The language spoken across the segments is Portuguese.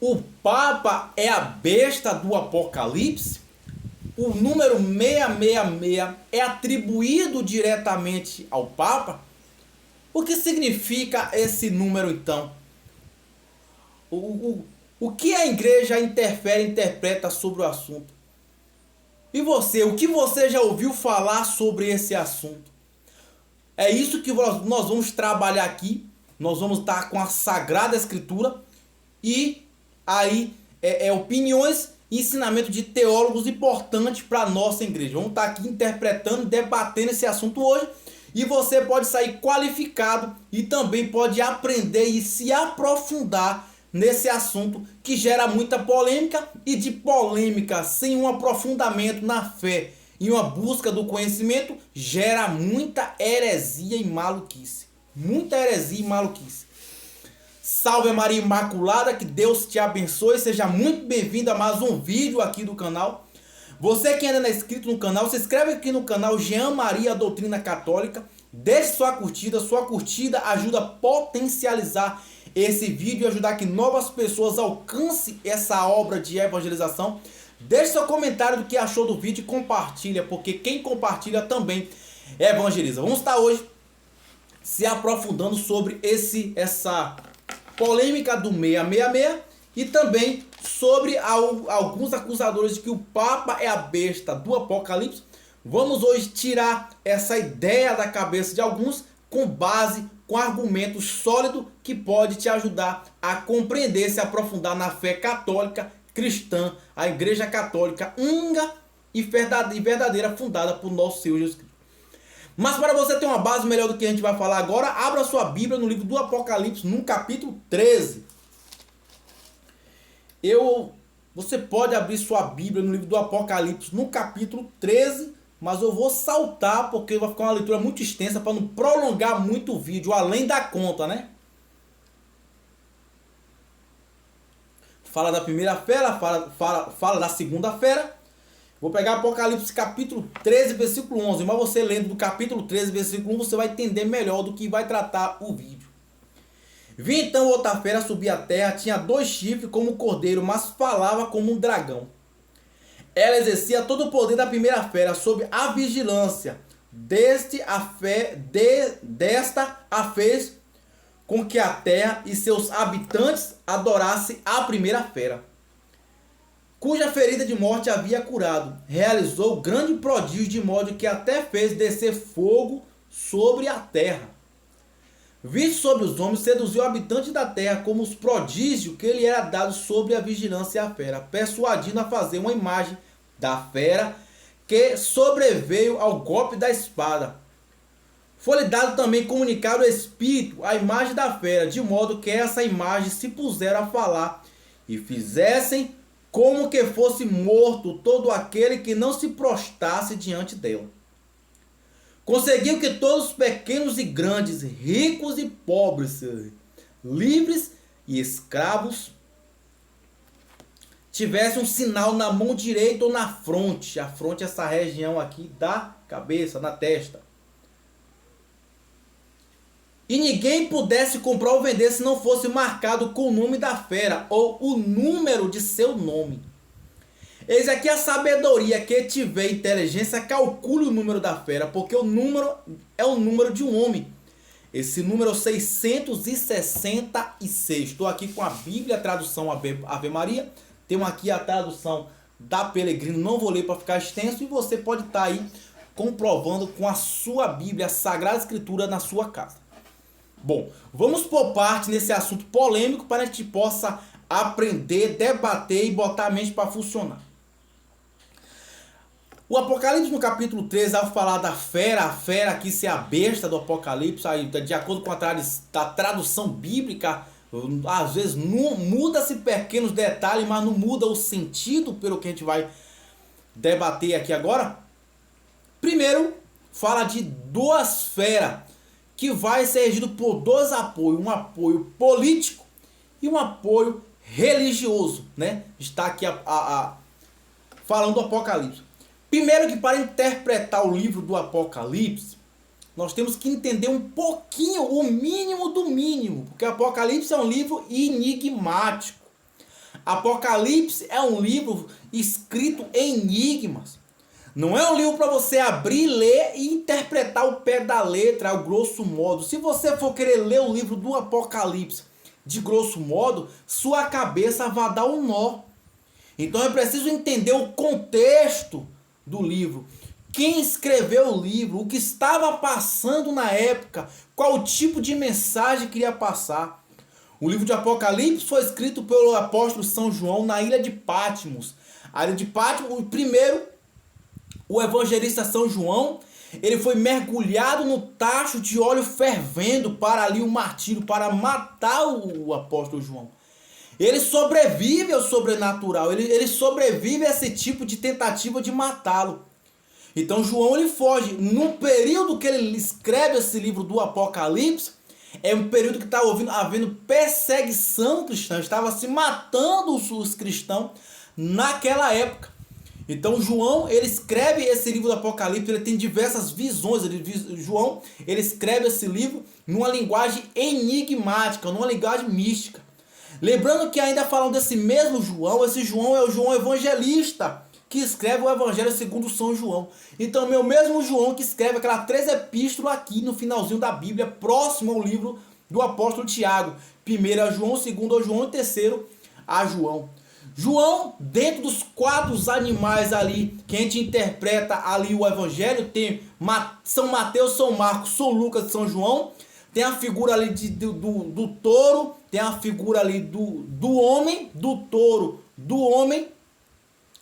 O Papa é a besta do Apocalipse? O número 666 é atribuído diretamente ao Papa? O que significa esse número então? O que a igreja interpreta sobre o assunto? E você, o que você já ouviu falar sobre esse assunto? É isso que nós vamos trabalhar aqui. Nós vamos estar com a Sagrada Escritura e aí opiniões e ensinamento de teólogos importantes para a nossa igreja. Vamos estar aqui interpretando, debatendo esse assunto hoje. E você pode sair qualificado e também pode aprender e se aprofundar nesse assunto que gera muita polêmica, e de polêmica sem um aprofundamento na fé e uma busca do conhecimento gera muita heresia e maluquice. Muita heresia e maluquice. Salve Maria Imaculada, que Deus te abençoe, seja muito bem-vindo a mais um vídeo aqui do canal. Você que ainda não é inscrito no canal, se inscreve aqui no canal Jean Maria Doutrina Católica, deixe sua curtida ajuda a potencializar esse vídeo e ajudar que novas pessoas alcancem essa obra de evangelização. Deixe seu comentário do que achou do vídeo e compartilha, porque quem compartilha também evangeliza. Vamos estar hoje se aprofundando sobre essa polêmica do 666 e também sobre alguns acusadores de que o Papa é a besta do Apocalipse. Vamos hoje tirar essa ideia da cabeça de alguns com argumentos sólidos que pode te ajudar a compreender, se aprofundar na fé católica cristã, a Igreja Católica única e verdadeira fundada por nosso Senhor Jesus Cristo. Mas para você ter uma base melhor do que a gente vai falar agora, abra sua Bíblia no livro do Apocalipse, no capítulo 13. Você pode abrir sua Bíblia no livro do Apocalipse, no capítulo 13, mas eu vou saltar porque vai ficar uma leitura muito extensa para não prolongar muito o vídeo, além da conta, né? Fala da primeira-feira, fala da segunda-feira. Vou pegar Apocalipse capítulo 13, versículo 11. Mas você lendo do capítulo 13, versículo 1, você vai entender melhor do que vai tratar o vídeo. Vi então outra fera subir à terra, tinha 2 chifres como um cordeiro, mas falava como um dragão. Ela exercia todo o poder da primeira fera, sob a vigilância. Desta a fez com que a terra e seus habitantes adorassem a primeira fera, cuja ferida de morte havia curado. Realizou grande prodígio, de modo que até fez descer fogo sobre a terra. Visto sobre os homens, seduziu habitantes da terra como os prodígios que lhe era dado sobre a vigilância à fera, persuadindo a fazer uma imagem da fera que sobreveio ao golpe da espada. Foi-lhe dado também comunicar o Espírito, a imagem da fera, de modo que essa imagem se puseram a falar e fizessem como que fosse morto todo aquele que não se prostrasse diante dela. Conseguiu que todos, pequenos e grandes, ricos e pobres, livres e escravos, tivessem um sinal na mão direita ou na fronte. A fronte é essa região aqui da cabeça, na testa. E ninguém pudesse comprar ou vender se não fosse marcado com o nome da fera ou o número de seu nome. Eis aqui a sabedoria: que tiver inteligência, calcule o número da fera, porque o número é o número de um homem. Esse número é 666. Estou aqui com a Bíblia, a tradução Ave Maria. Tenho aqui a tradução da Pelegrino, não vou ler para ficar extenso, e você pode estar aí comprovando com a sua Bíblia, a Sagrada Escritura, na sua casa. Bom, vamos por parte nesse assunto polêmico para que a gente possa aprender, debater e botar a mente para funcionar. O Apocalipse no capítulo 13, ao falar da fera, a fera aqui ser a besta do Apocalipse, aí, de acordo com a tradução bíblica, às vezes muda-se pequenos detalhes, mas não muda o sentido pelo que a gente vai debater aqui agora. Primeiro, fala de 2 feras, que vai ser regido por 2 apoios, um apoio político e um apoio religioso, né? Está aqui falando do Apocalipse. Primeiro, que para interpretar o livro do Apocalipse, nós temos que entender um pouquinho, o mínimo do mínimo, porque o Apocalipse é um livro enigmático. Apocalipse é um livro escrito em enigmas. Não é um livro para você abrir, ler e interpretar o pé da letra, ao grosso modo. Se você for querer ler o livro do Apocalipse de grosso modo, sua cabeça vai dar um nó. Então é preciso entender o contexto do livro. Quem escreveu o livro, o que estava passando na época, qual tipo de mensagem queria passar. O livro de Apocalipse foi escrito pelo apóstolo São João na ilha de Patmos. A ilha de Patmos, o evangelista São João, ele foi mergulhado no tacho de óleo fervendo para ali o martírio, para matar o apóstolo João. Ele sobrevive ao sobrenatural, ele sobrevive a esse tipo de tentativa de matá-lo. Então João ele foge. No período que ele escreve esse livro do Apocalipse, é um período que está havendo perseguição cristã, estava se matando os cristãos naquela época. Então João ele escreve esse livro do Apocalipse, ele tem diversas visões. João ele escreve esse livro numa linguagem enigmática, numa linguagem mística. Lembrando que ainda falando desse mesmo João, esse João é o João evangelista, que escreve o Evangelho segundo São João. Então, meu mesmo João que escreve aquelas 3 epístolas aqui no finalzinho da Bíblia, próximo ao livro do apóstolo Tiago. 1 a João, 2 a João e 3 a João. João, dentro dos 4 animais ali, que a gente interpreta ali o Evangelho, tem São Mateus, São Marcos, São Lucas e São João. Tem a figura ali do touro, tem a figura ali do homem, do touro, do homem,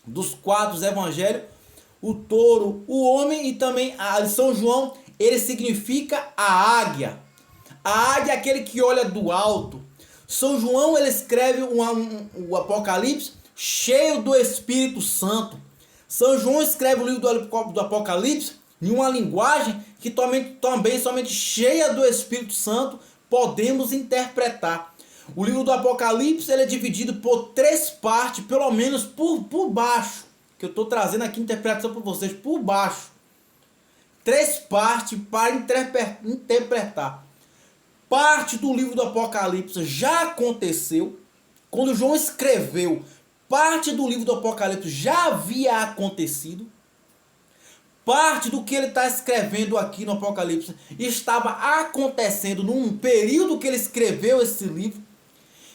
dos 4 evangelhos, o touro, o homem e também São João, ele significa a águia. A águia é aquele que olha do alto. São João, ele escreve o Apocalipse cheio do Espírito Santo. São João escreve o livro do Apocalipse em uma linguagem que também somente cheia do Espírito Santo podemos interpretar. O livro do Apocalipse ele é dividido por 3 partes, pelo menos por baixo, que eu estou trazendo aqui interpretação para vocês, por baixo. 3 partes para interpretar. Parte do livro do Apocalipse já aconteceu. Quando João escreveu, parte do livro do Apocalipse já havia acontecido. Parte do que ele está escrevendo aqui no Apocalipse estava acontecendo num período que ele escreveu esse livro.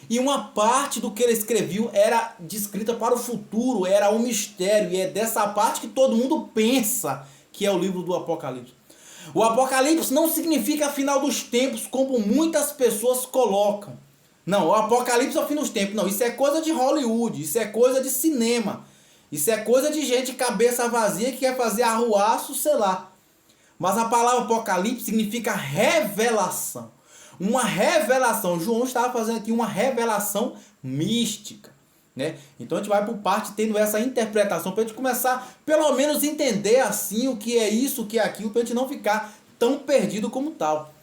E uma parte do que ele escreveu era descrita para o futuro, era um mistério. E é dessa parte que todo mundo pensa que é o livro do Apocalipse. O Apocalipse não significa final dos tempos, como muitas pessoas colocam. Não, o Apocalipse é o fim dos tempos. Não, isso é coisa de Hollywood, isso é coisa de cinema. Isso é coisa de gente cabeça vazia que quer fazer arruaço, sei lá. Mas a palavra Apocalipse significa revelação. Uma revelação. João estava fazendo aqui uma revelação mística, né? Então a gente vai por parte tendo essa interpretação para a gente começar pelo menos entender assim o que é isso, o que é aquilo, para a gente não ficar tão perdido como tal.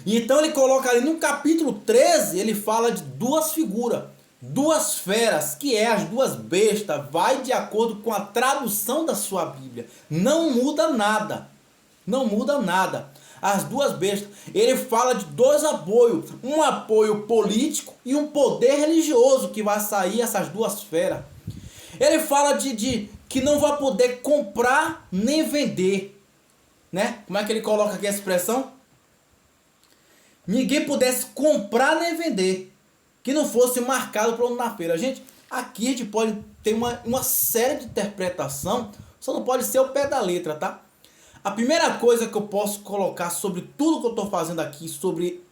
E então ele coloca ali no capítulo 13, ele fala de 2 figuras, 2 feras, que é as 2 bestas, vai de acordo com a tradução da sua Bíblia. Não muda nada. Não muda nada. As 2 bestas, ele fala de 2 apoios, um apoio político e um poder religioso que vai sair essas 2 feras. Ele fala de que não vai poder comprar nem vender, né? Como é que ele coloca aqui a expressão? Ninguém pudesse comprar nem vender, que não fosse marcado pelo na feira. Gente, aqui a gente pode ter uma série de interpretação, só não pode ser o pé da letra, tá? A primeira coisa que eu posso colocar sobre tudo que eu estou fazendo aqui, sobre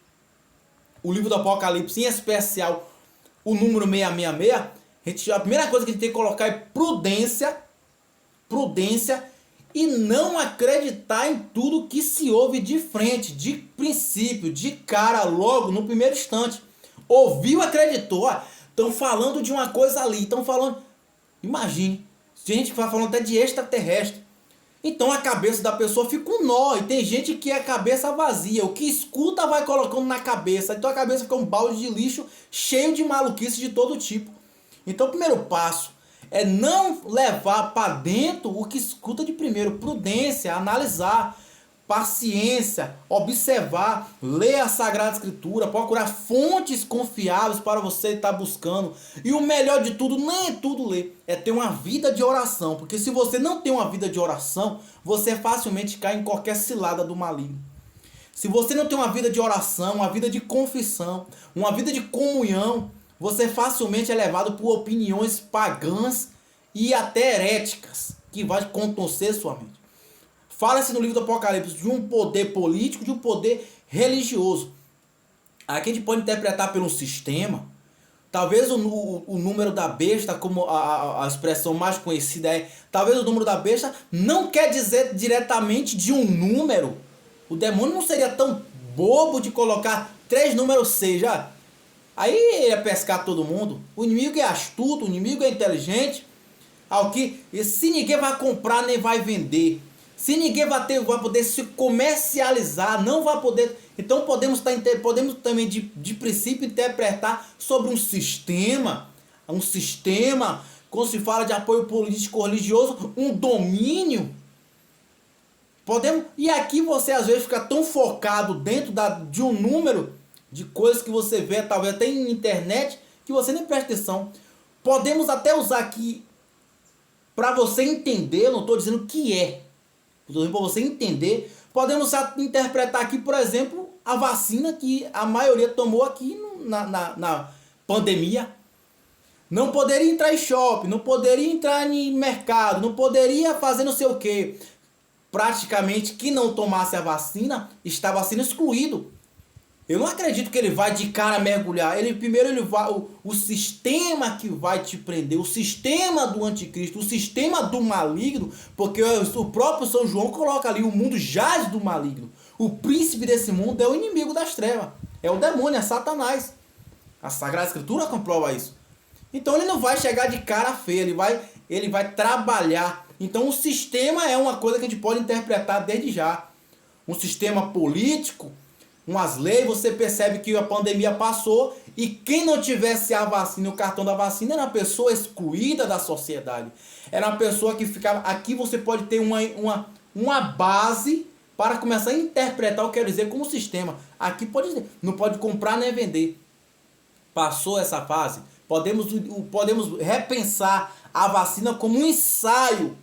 o livro do Apocalipse, em especial o número 666, a primeira coisa que a gente tem que colocar é prudência e não acreditar em tudo que se ouve de frente, de princípio, de cara, logo, no primeiro instante. Ouviu, acreditou. Estão falando de uma coisa ali, estão falando... Imagine, a gente vai falando até de extraterrestre. Então a cabeça da pessoa fica um nó. E tem gente que é cabeça vazia. O que escuta vai colocando na cabeça. Então a cabeça fica um balde de lixo cheio de maluquice de todo tipo. Então o primeiro passo é não levar para dentro o que escuta de primeiro. Prudência, analisar. paciência, observar, ler a Sagrada Escritura, procurar fontes confiáveis para você estar buscando. E o melhor de tudo, nem é tudo ler, é ter uma vida de oração. Porque se você não tem uma vida de oração, você facilmente cai em qualquer cilada do maligno. Se você não tem uma vida de oração, uma vida de confissão, uma vida de comunhão, você facilmente é levado por opiniões pagãs e até heréticas, que vai contorcer sua mente. Fala-se no livro do Apocalipse de um poder político, de um poder religioso. Aqui a gente pode interpretar pelo sistema. Talvez o número da besta, como a expressão mais conhecida é, talvez o número da besta não quer dizer diretamente de um número. O demônio não seria tão bobo de colocar 3 números 6 já. Aí ia pescar todo mundo. O inimigo é astuto, o inimigo é inteligente. E se ninguém vai comprar nem vai vender, se ninguém vai poder se comercializar, não vai poder. Então podemos também de princípio interpretar sobre um sistema, quando se fala de apoio político religioso, um domínio. E aqui você às vezes fica tão focado dentro de um número de coisas que você vê, talvez até em internet, que você nem presta atenção. Podemos até usar aqui para você entender, eu não estou dizendo que é, para você entender, podemos interpretar aqui, por exemplo, a vacina que a maioria tomou aqui na pandemia. Não poderia entrar em shopping, não poderia entrar em mercado, não poderia fazer não sei o que. Praticamente, quem não tomasse a vacina, estava sendo excluído. Eu não acredito que ele vai de cara mergulhar. Primeiro ele vai, o sistema que vai te prender, o sistema do anticristo, o sistema do maligno, porque o próprio São João coloca ali, o mundo jaz do maligno. O príncipe desse mundo é o inimigo das trevas, é o demônio, é Satanás. A Sagrada Escritura comprova isso. Então ele não vai chegar de cara feia, ele vai trabalhar. Então o sistema é uma coisa que a gente pode interpretar desde já. Um sistema político, umas leis, você percebe que a pandemia passou e quem não tivesse a vacina, o cartão da vacina, era uma pessoa excluída da sociedade. Era uma pessoa que ficava... Aqui você pode ter uma base para começar a interpretar o que eu quero dizer como sistema. Aqui não pode comprar nem vender. Passou essa fase. Podemos repensar a vacina como um ensaio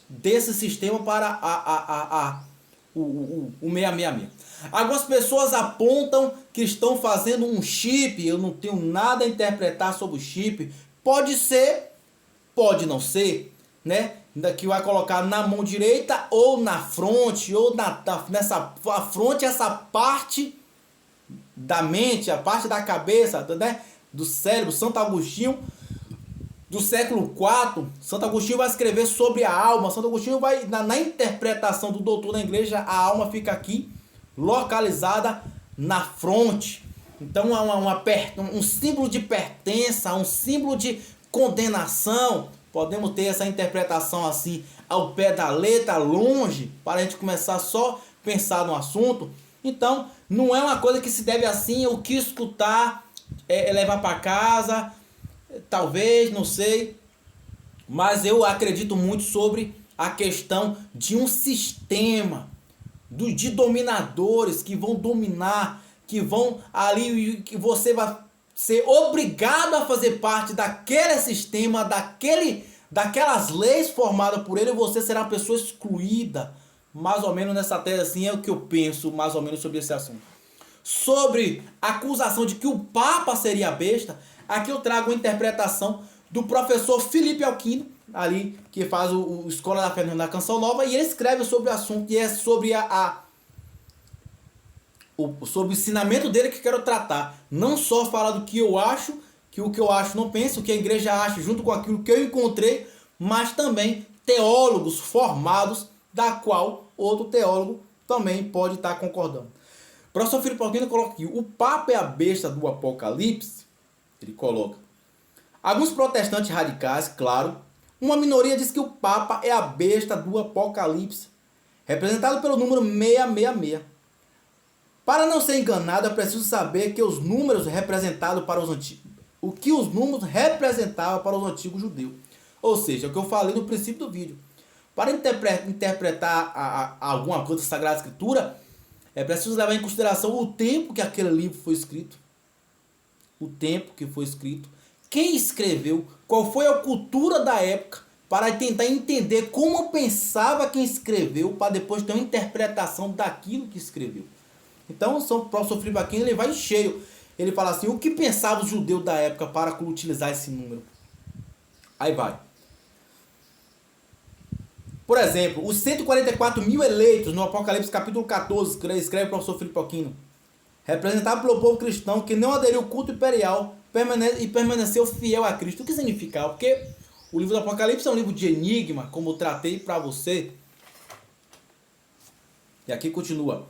desse sistema para o 666. Algumas pessoas apontam que estão fazendo um chip. Eu não tenho nada a interpretar sobre o chip. Pode ser, pode não ser, né? Que vai colocar na mão direita ou na fronte, ou nessa fronte, essa parte da mente, a parte da cabeça, né? Do cérebro. Santo Agostinho, do século IV, Santo Agostinho vai escrever sobre a alma. Santo Agostinho vai, na interpretação do doutor da igreja, a alma fica aqui, localizada na fronte. Então um símbolo de pertença, um símbolo de condenação. Podemos ter essa interpretação assim, ao pé da letra, longe, para a gente começar só a pensar no assunto. Então, não é uma coisa que se deve assim, o que escutar, levar para casa, talvez, não sei. Mas eu acredito muito sobre a questão de um sistema de dominadores que vão dominar, que vão ali, que você vai ser obrigado a fazer parte daquele sistema, daquelas leis formadas por ele, e você será uma pessoa excluída. Mais ou menos nessa tese assim é o que eu penso mais ou menos sobre esse assunto. Sobre a acusação de que o Papa seria besta, aqui eu trago uma interpretação do professor Felipe Alquino, ali, que faz o Escola da Fé na Canção Nova, e ele escreve sobre o assunto, e é sobre sobre o ensinamento dele que eu quero tratar. Não só falar do que eu acho, que o que eu acho não penso, o que a igreja acha, junto com aquilo que eu encontrei, mas também teólogos formados, da qual outro teólogo também pode estar concordando. O professor Felipe Alquino coloca aqui: o Papa é a besta do Apocalipse. Ele coloca: alguns protestantes radicais, claro, uma minoria diz que o Papa é a besta do Apocalipse, representado pelo número 666. Para não ser enganado, é preciso saber que os números representados para os antigos, o que os números representavam para os antigos judeus. Ou seja, o que eu falei no princípio do vídeo. Para interpretar alguma coisa da Sagrada Escritura, é preciso levar em consideração o tempo que aquele livro foi escrito. O tempo que foi escrito. Quem escreveu, qual foi a cultura da época, para tentar entender como pensava quem escreveu, para depois ter uma interpretação daquilo que escreveu. Então, o professor Felipe Aquino, ele vai cheio. Ele fala assim, o que pensava os judeus da época para utilizar esse número? Aí vai. Por exemplo, os 144 mil eleitos no Apocalipse capítulo 14, que escreve o professor Felipe Aquino, representado pelo povo cristão que não aderiu ao culto imperial e permaneceu fiel a Cristo. O que significa? Porque o livro do Apocalipse é um livro de enigma, como eu tratei para você. E aqui continua.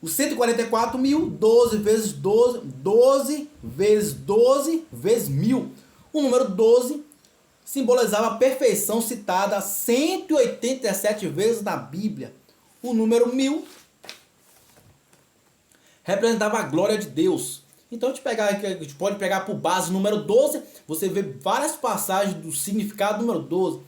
Os 144 mil, 12 vezes 12, 12 vezes 12 vezes 1000. O número 12 simbolizava a perfeição citada 187 vezes na Bíblia. O número 1000 representava a glória de a gente pode pegar por base o número 12, você vê várias passagens do significado do número 12.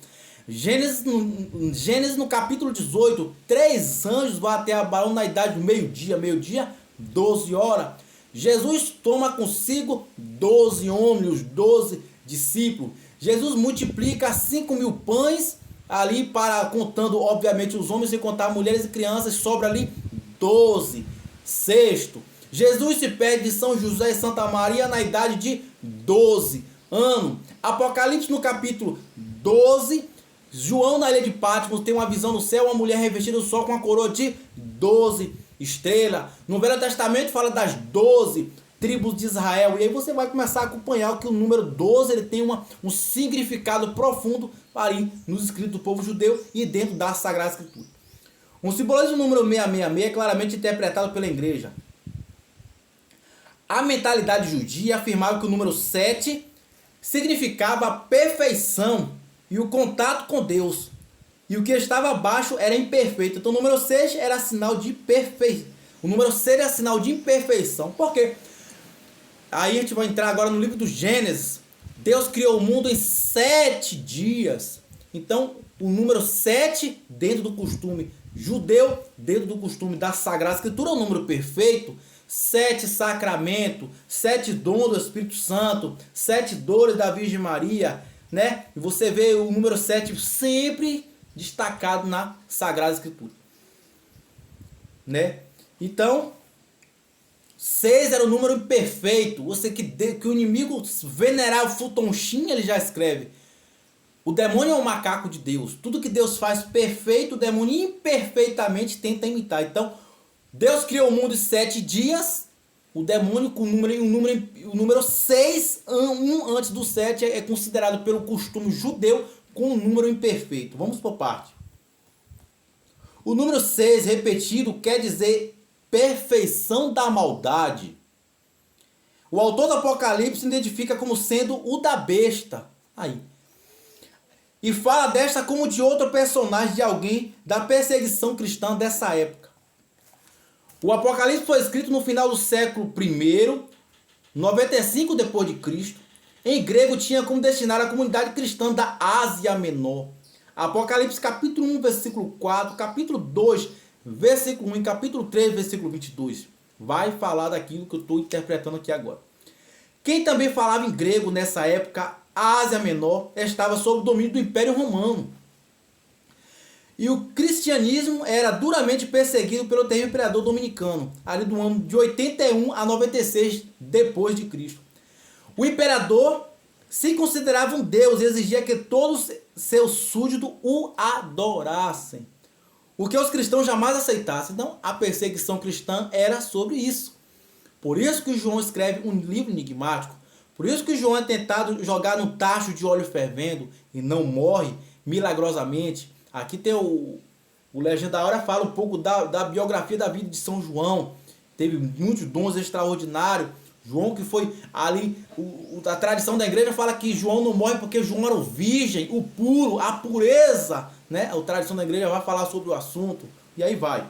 Gênesis no capítulo 18, 3 anjos vão até Abraão na idade do meio-dia, 12 horas. Jesus toma consigo 12 homens, os 12 discípulos. Jesus multiplica 5.000 pães ali, contando obviamente os homens, sem contar mulheres e crianças, sobra ali 12. Sexto, Jesus se pede de São José e Santa Maria na idade de 12 anos. Apocalipse no capítulo 12, João na ilha de Patmos tem uma visão no céu, uma mulher revestida do sol com uma coroa de 12 estrelas. No Velho Testamento fala das 12 tribos de Israel. E aí você vai começar a acompanhar que o número 12 ele tem um significado profundo ali nos escritos do povo judeu e dentro da Sagrada Escritura. Um simbolismo do número 666 é claramente interpretado pela igreja. A mentalidade judia afirmava que o número 7 significava a perfeição e o contato com Deus. E o que estava abaixo era imperfeito. Então o número 6 era sinal de perfeição. O número 6 era sinal de imperfeição. Por quê? Aí a gente vai entrar agora no livro do Gênesis. Deus criou o mundo em 7 dias. Então o número 7, dentro do costume judeu, dentro do costume da Sagrada Escritura, é um número perfeito. 7 sacramentos, 7 dons do Espírito Santo, 7 dores da Virgem Maria, né? E você vê o número 7 sempre destacado na Sagrada Escritura, né? Então, 6 era o número imperfeito. Você que o inimigo venerava o Futonchim, ele já escreve. O demônio é um macaco de Deus. Tudo que Deus faz perfeito, o demônio imperfeitamente tenta imitar. Então, Deus criou o mundo em 7 dias. O demônio com o número 6, um antes do 7, é considerado pelo costume judeu com um número imperfeito. Vamos por parte. O número 6 repetido quer dizer perfeição da maldade. O autor do Apocalipse identifica como sendo o da besta. Aí. E fala desta como de outro personagem, de alguém da perseguição cristã dessa época. O Apocalipse foi escrito no final do século I, 95 depois de Cristo. Em grego tinha como destinar a comunidade cristã da Ásia Menor. Apocalipse capítulo 1, versículo 4, capítulo 2, versículo 1 e capítulo 3, versículo 22. Vai falar daquilo que eu estou interpretando aqui agora. Quem também falava em grego nessa época, a Ásia Menor estava sob o domínio do Império Romano. E o cristianismo era duramente perseguido pelo terrível imperador dominicano, ali do ano de 81 a 96 depois de Cristo. O imperador se considerava um deus e exigia que todos seus súditos o adorassem, o que os cristãos jamais aceitassem. Então, a perseguição cristã era sobre isso. Por isso que João escreve um livro enigmático. Por isso que João é tentado jogar no tacho de óleo fervendo e não morre milagrosamente. Aqui tem o Legenda da Hora, fala um pouco da biografia da vida de São João. Teve muitos dons extraordinários. João que foi ali, a tradição da igreja fala que João não morre porque João era o virgem, o puro, a pureza, né? A tradição da igreja vai falar sobre o assunto, e aí vai.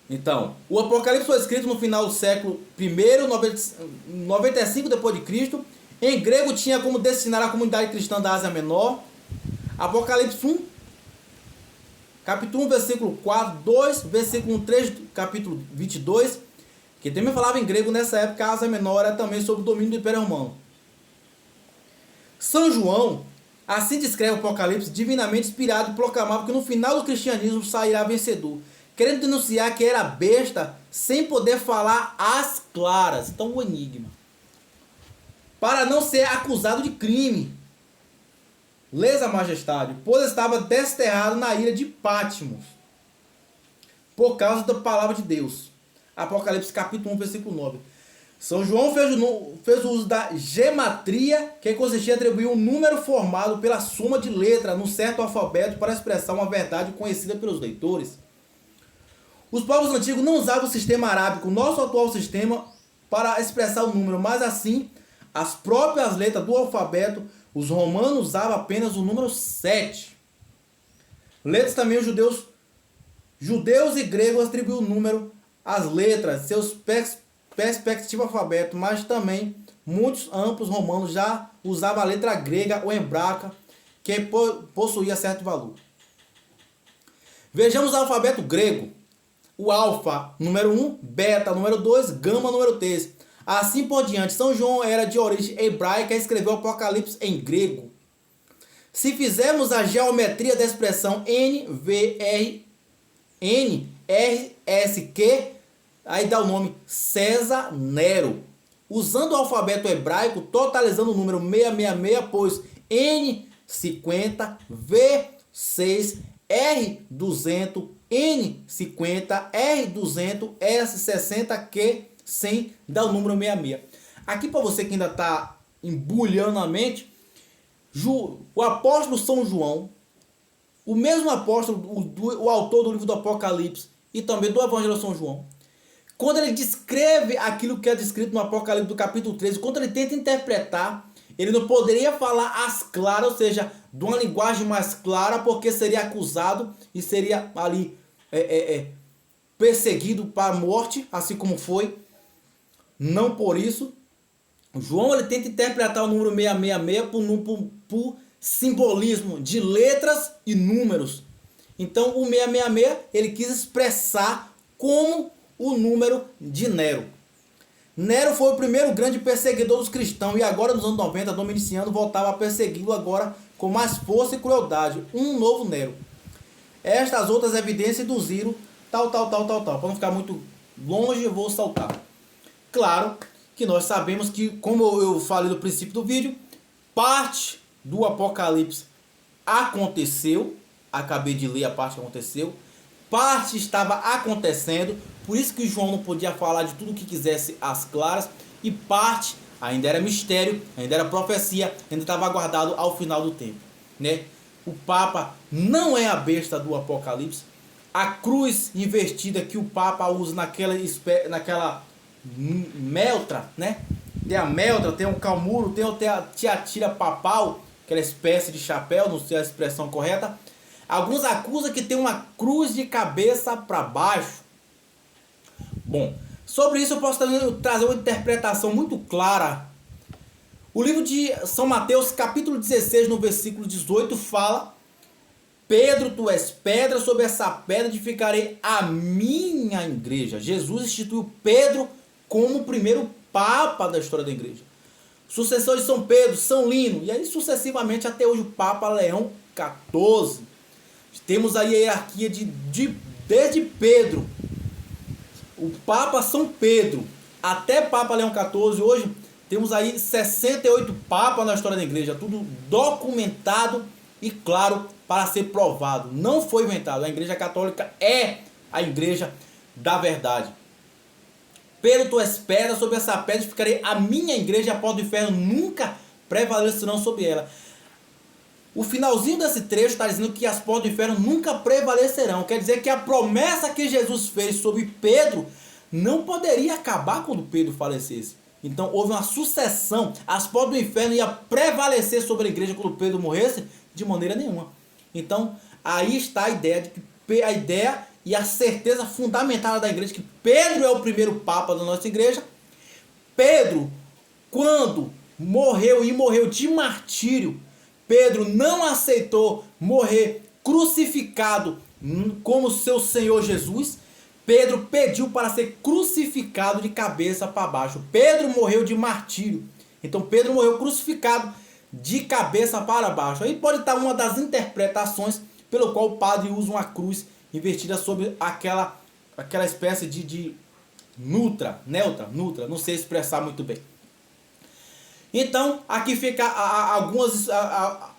Então, o Apocalipse foi escrito no final do século I, 95 depois de Cristo. Em grego tinha como destinar a comunidade cristã da Ásia Menor. Apocalipse 1, capítulo 1, versículo 4, 2, versículo 3, capítulo 22, que também falava em grego nessa época, a Ásia Menor era também sob o domínio do Império Romano. São João, assim descreve o Apocalipse, divinamente inspirado, e proclamava que no final do cristianismo sairá vencedor, querendo denunciar que era besta sem poder falar às claras. Então, o enigma. Para não ser acusado de crime. Lesa majestade, pois estava desterrado na ilha de Patmos, por causa da palavra de Deus. Apocalipse capítulo 1, versículo 9. São João fez uso da gematria, que consistia em atribuir um número formado pela soma de letras num certo alfabeto para expressar uma verdade conhecida pelos leitores. Os povos antigos não usavam o sistema arábico, nosso atual sistema, para expressar o número, mas assim, as próprias letras do alfabeto, os romanos usavam apenas o número 7. Letras também os judeus e gregos atribuíam o número às letras, seus perspectivos alfabeto, mas também muitos amplos romanos já usavam a letra grega ou hebraica, que possuía certo valor. Vejamos o alfabeto grego. O alfa, número 1, beta, número 2, gama, número 3. Assim por diante. São João era de origem hebraica e escreveu o Apocalipse em grego. Se fizermos a geometria da expressão NVRNSQ, aí dá o nome César Nero. Usando o alfabeto hebraico, totalizando o número 666, pois N50, V6, R200, N50, R200, S60, Q100, dá o número 66. Aqui para você que ainda está embulhando a mente, o apóstolo São João, o mesmo apóstolo, o autor do livro do Apocalipse e também do Evangelho de São João, quando ele descreve aquilo que é descrito no Apocalipse do capítulo 13, quando ele tenta interpretar, ele não poderia falar às claras, ou seja, de uma linguagem mais clara, porque seria acusado e seria ali perseguido para a morte, assim como foi. Não por isso. João ele tenta interpretar o número 666 por simbolismo de letras e números. Então o 666 ele quis expressar como o número de Nero. Nero foi o primeiro grande perseguidor dos cristãos e agora nos anos 90 Domiciano voltava a persegui-lo agora com mais força e crueldade. Um novo Nero. Estas outras evidências induziram tal. Para não ficar muito longe eu vou saltar. Claro que nós sabemos que, como eu falei no princípio do vídeo, parte do Apocalipse aconteceu. Acabei de ler a parte que aconteceu. Parte estava acontecendo, por isso que João não podia falar de tudo o que quisesse às claras, e parte ainda era mistério, ainda era profecia, ainda estava guardado ao final do tempo, né? O Papa não é a besta do Apocalipse. A cruz invertida que o Papa usa naquela meltra, né? Tem a meltra, tem o calmuro, tem a tiatira papal, aquela espécie de chapéu, não sei a expressão correta. Alguns acusam que tem uma cruz de cabeça para baixo. Bom, sobre isso eu posso trazer uma interpretação muito clara. O livro de São Mateus, capítulo 16, no versículo 18, fala: Pedro, tu és pedra, sobre essa pedra edificarei a minha igreja. Jesus instituiu Pedro como o primeiro papa da história da igreja. Sucessor de São Pedro, São Lino, e aí sucessivamente até hoje o Papa Leão XIV. Temos aí a hierarquia desde Pedro, o Papa São Pedro, até Papa Leão XIV. Hoje temos aí 68 papas na história da igreja, tudo documentado e claro para ser provado. Não foi inventado, a igreja católica é a igreja da verdade. Pedro, tu és pedra, sobre essa pedra ficarei a minha igreja, a porta do inferno nunca prevalecerão sobre ela. O finalzinho desse trecho está dizendo que as portas do inferno nunca prevalecerão. Quer dizer que a promessa que Jesus fez sobre Pedro não poderia acabar quando Pedro falecesse. Então houve uma sucessão. As portas do inferno iam prevalecer sobre a igreja quando Pedro morresse? De maneira nenhuma. Então aí está a ideia e a certeza fundamentada da igreja que Pedro é o primeiro papa da nossa igreja. Pedro, quando morreu e morreu de martírio. Pedro não aceitou morrer crucificado como seu Senhor Jesus. Pedro pediu para ser crucificado de cabeça para baixo. Pedro morreu de martírio. Então Pedro morreu crucificado de cabeça para baixo. Aí pode estar uma das interpretações pelo qual o padre usa uma cruz invertida sobre aquela espécie de neutra, não sei expressar muito bem. Então, aqui fica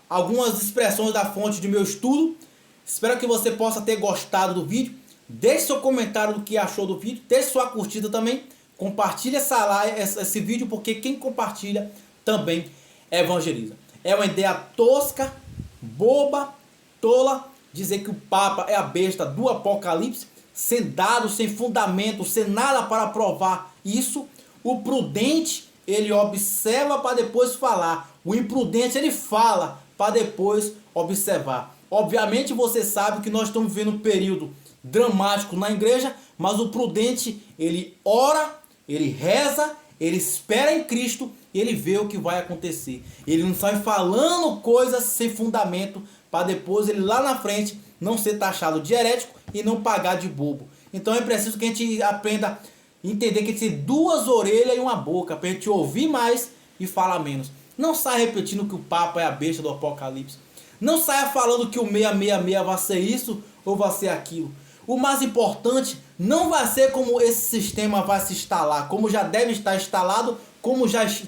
algumas expressões da fonte do meu estudo. Espero que você possa ter gostado do vídeo. Deixe seu comentário do que achou do vídeo. Deixe sua curtida também. Compartilhe esse vídeo, porque quem compartilha também evangeliza. É uma ideia tosca, boba, tola, dizer que o Papa é a besta do Apocalipse, sem dados, sem fundamento, sem nada para provar isso. O prudente, ele observa para depois falar. O imprudente, ele fala para depois observar. Obviamente você sabe que nós estamos vivendo um período dramático na igreja, mas o prudente, ele ora, ele reza, ele espera em Cristo e ele vê o que vai acontecer. Ele não sai falando coisas sem fundamento para depois ele lá na frente não ser taxado de herético e não pagar de bobo. Então é preciso que a gente aprenda a entender que a gente tem duas orelhas e uma boca para a gente ouvir mais e falar menos. Não saia repetindo que o Papa é a besta do Apocalipse. Não saia falando que o 666 vai ser isso ou vai ser aquilo. O mais importante não vai ser como esse sistema vai se instalar, como já deve estar instalado, como já se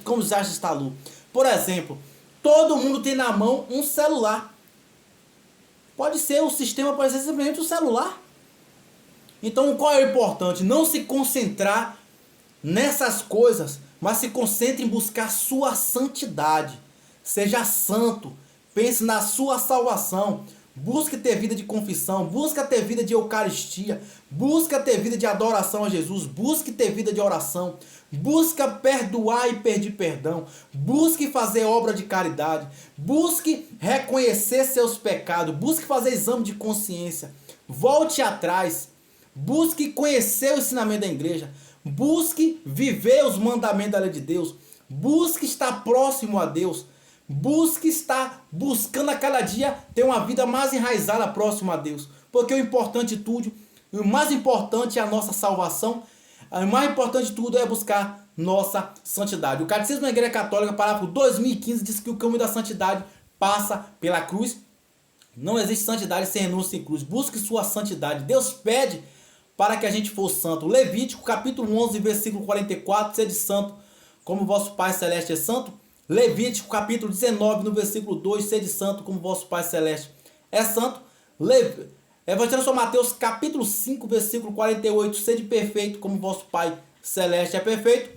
instalou. Por exemplo, todo mundo tem na mão um celular. Pode ser o sistema, pode ser simplesmente o celular. Então qual é o importante? Não se concentrar nessas coisas, mas se concentre em buscar sua santidade. Seja santo, pense na sua salvação. Busque ter vida de confissão, busque ter vida de eucaristia, busque ter vida de adoração a Jesus, busque ter vida de oração, busque perdoar e pedir perdão, busque fazer obra de caridade, busque reconhecer seus pecados, busque fazer exame de consciência, volte atrás, busque conhecer o ensinamento da igreja, busque viver os mandamentos da lei de Deus, busque estar próximo a Deus. Busque estar buscando a cada dia ter uma vida mais enraizada próxima a Deus. Porque o importante de tudo, o mais importante é a nossa salvação. O mais importante de tudo é buscar nossa santidade. O Catecismo da Igreja Católica, parágrafo 2015, diz que o caminho da santidade passa pela cruz. Não existe santidade sem renúncia em cruz. Busque sua santidade. Deus pede para que a gente fosse santo. Levítico, capítulo 11, versículo 44, sede santo, como vosso Pai Celeste é santo. Levítico capítulo 19, no versículo 2, sede santo como vosso Pai Celeste é santo. Evangelho de São Mateus capítulo 5, versículo 48, sede perfeito como vosso Pai Celeste é perfeito.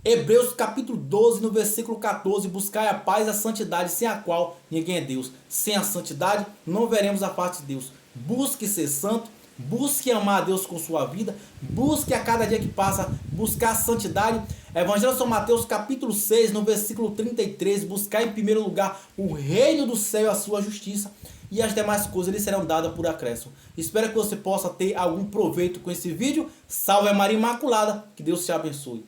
Hebreus capítulo 12, no versículo 14, buscai a paz e a santidade, sem a qual ninguém é Deus. Sem a santidade não veremos a parte de Deus. Busque ser santo, busque amar a Deus com sua vida, busque a cada dia que passa buscar a santidade. Evangelho de São Mateus capítulo 6, no versículo 33, buscar em primeiro lugar o reino do céu e a sua justiça, e as demais coisas lhe serão dadas por acréscimo. Espero que você possa ter algum proveito com esse vídeo. Salve a Maria Imaculada, que Deus te abençoe.